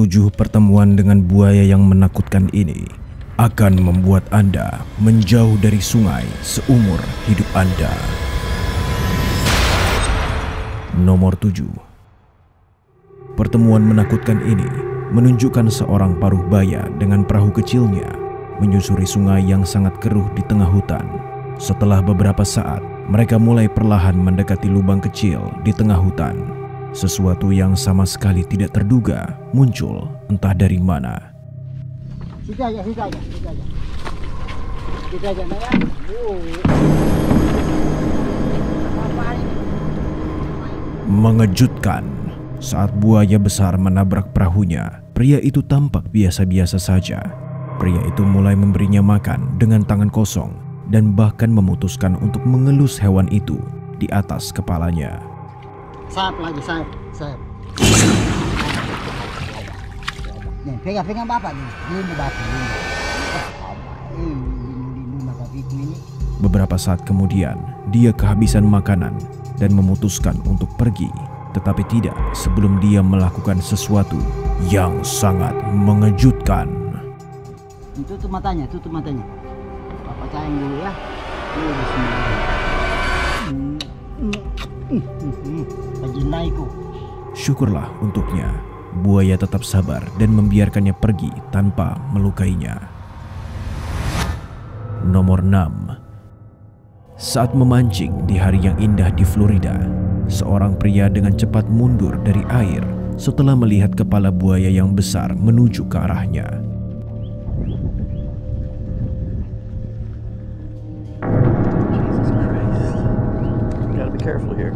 7 pertemuan dengan buaya yang menakutkan ini akan membuat Anda menjauh dari sungai seumur hidup Anda. Nomor 7. Pertemuan menakutkan ini menunjukkan seorang paruh baya dengan perahu kecilnya menyusuri sungai yang sangat keruh di tengah hutan. Setelah beberapa saat, mereka mulai perlahan mendekati lubang kecil di tengah hutan. Sesuatu yang sama sekali tidak terduga muncul entah dari mana. Situ aja. Nak ya. Mengejutkan, saat buaya besar menabrak perahunya, pria itu tampak biasa-biasa saja. Pria itu mulai memberinya makan dengan tangan kosong dan bahkan memutuskan untuk mengelus hewan itu di atas kepalanya. Sayap lagi, sayap. Nih, pegang bapak nih. Ini bapak ini. Beberapa saat kemudian, dia kehabisan makanan dan memutuskan untuk pergi. Tetapi tidak sebelum dia melakukan sesuatu yang sangat mengejutkan. Tutup matanya. Bapak cayang dulu ya. Pajinaiku. Syukurlah untuknya, buaya tetap sabar dan membiarkannya pergi tanpa melukainya. Nomor 6. Saat memancing di hari yang indah di Florida, seorang pria dengan cepat mundur dari air setelah melihat kepala buaya yang besar menuju ke arahnya. Gotta be careful here.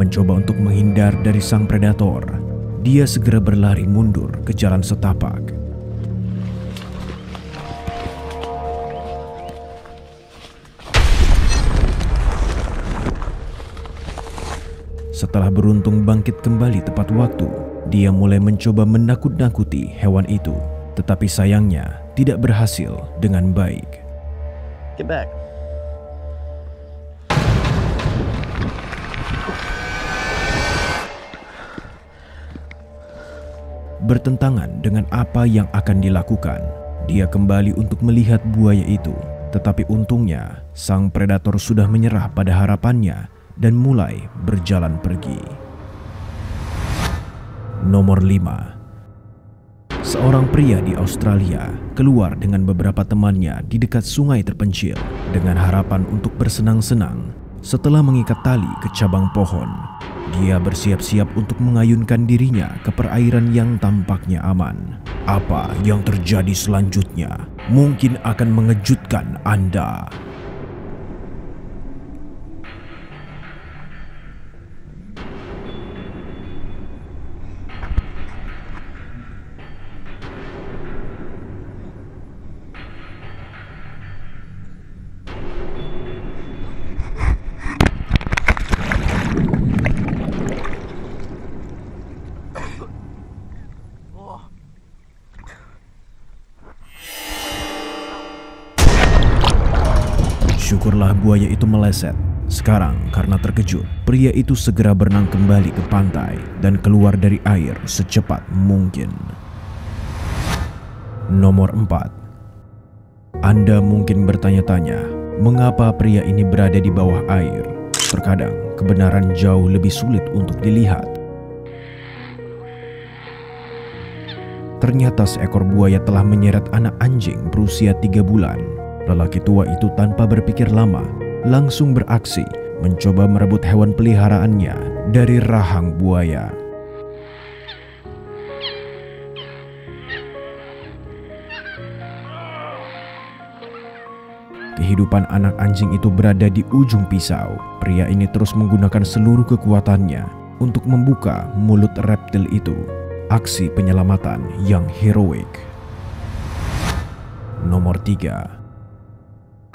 Mencoba untuk menghindar dari sang predator, dia segera berlari mundur ke jalan setapak. Setelah beruntung bangkit kembali tepat waktu, dia mulai mencoba menakut-nakuti hewan itu, tetapi sayangnya tidak berhasil dengan baik. Get back. Bertentangan dengan apa yang akan dilakukan, dia kembali untuk melihat buaya itu, tetapi untungnya sang predator sudah menyerah pada harapannya dan mulai berjalan pergi. Nomor 5. Seorang pria di Australia keluar dengan beberapa temannya di dekat sungai terpencil dengan harapan untuk bersenang-senang. Setelah mengikat tali ke cabang pohon, dia bersiap-siap untuk mengayunkan dirinya ke perairan yang tampaknya aman. Apa yang terjadi selanjutnya mungkin akan mengejutkan Anda. Syukurlah buaya itu meleset. Sekarang karena terkejut, pria itu segera berenang kembali ke pantai dan keluar dari air secepat mungkin. Nomor 4. Anda mungkin bertanya-tanya, mengapa pria ini berada di bawah air? Terkadang kebenaran jauh lebih sulit untuk dilihat. Ternyata seekor buaya telah menyeret anak anjing berusia 3 bulan. Lelaki tua itu tanpa berpikir lama langsung beraksi mencoba merebut hewan peliharaannya dari rahang buaya. Kehidupan anak anjing itu berada di ujung pisau. Pria ini terus menggunakan seluruh kekuatannya untuk membuka mulut reptil itu. Aksi penyelamatan yang heroik. Nomor 3.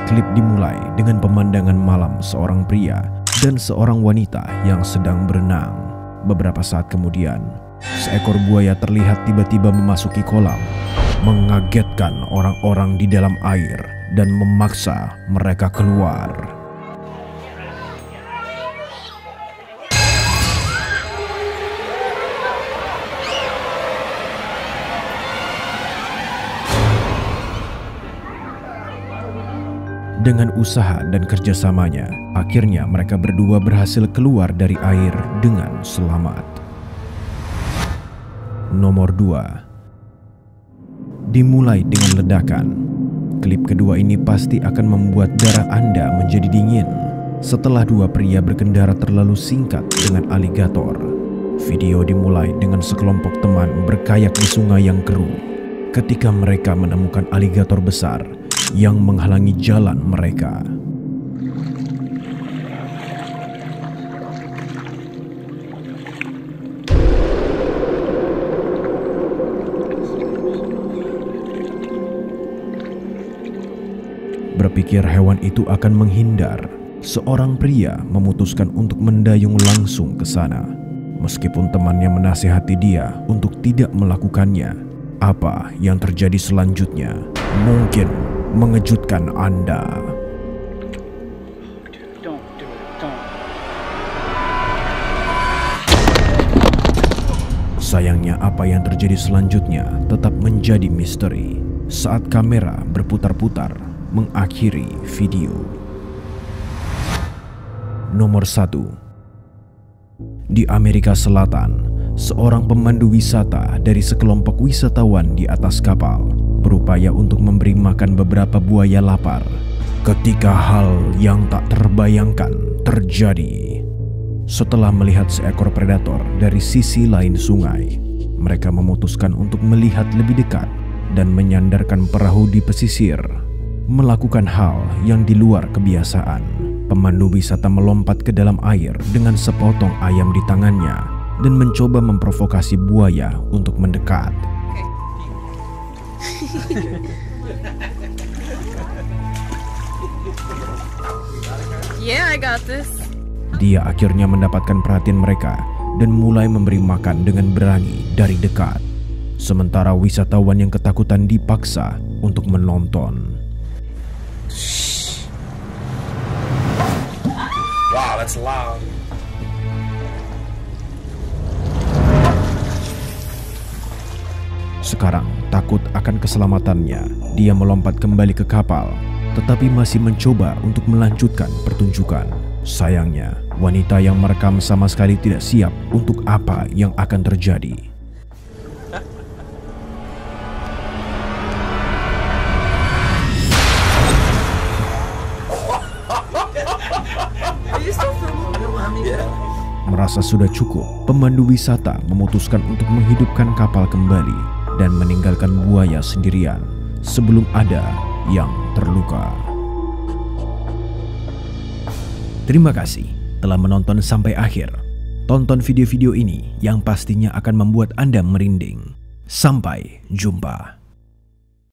Klip dimulai dengan pemandangan malam seorang pria dan seorang wanita yang sedang berenang. Beberapa saat kemudian, seekor buaya terlihat tiba-tiba memasuki kolam, mengagetkan orang-orang di dalam air dan memaksa mereka keluar. Dengan usaha dan kerjasamanya, akhirnya mereka berdua berhasil keluar dari air dengan selamat. Nomor 2. Dimulai dengan ledakan. Klip kedua ini pasti akan membuat darah Anda menjadi dingin setelah dua pria berkendara terlalu singkat dengan aligator. Video dimulai dengan sekelompok teman berkayak di sungai yang keruh ketika mereka menemukan aligator besar yang menghalangi jalan mereka. Berpikir hewan itu akan menghindar, seorang pria memutuskan untuk mendayung langsung ke sana. Meskipun temannya menasihati dia untuk tidak melakukannya, apa yang terjadi selanjutnya mungkin mengejutkan Anda. Sayangnya apa yang terjadi selanjutnya tetap menjadi misteri saat kamera berputar-putar mengakhiri video. Nomor 1. Di Amerika Selatan, seorang pemandu wisata dari sekelompok wisatawan di atas kapal berupaya untuk memberi makan beberapa buaya lapar ketika hal yang tak terbayangkan terjadi. Setelah melihat seekor predator dari sisi lain sungai, mereka memutuskan untuk melihat lebih dekat dan menyandarkan perahu di pesisir. Melakukan hal yang di luar kebiasaan, pemandu wisata melompat ke dalam air dengan sepotong ayam di tangannya dan mencoba memprovokasi buaya untuk mendekat. Yeah, I got this. Dia akhirnya mendapatkan perhatian mereka dan mulai memberi makan dengan berani dari dekat. Sementara wisatawan yang ketakutan dipaksa untuk menonton. Wow, that's loud. Sekarang, takut akan keselamatannya, dia melompat kembali ke kapal, tetapi masih mencoba untuk melanjutkan pertunjukan. Sayangnya, wanita yang merekam sama sekali tidak siap untuk apa yang akan terjadi. Merasa sudah cukup, pemandu wisata memutuskan untuk menghidupkan kapal kembali dan meninggalkan buaya sendirian sebelum ada yang terluka. Terima kasih telah menonton sampai akhir. Tonton video-video ini yang pastinya akan membuat Anda merinding. Sampai jumpa.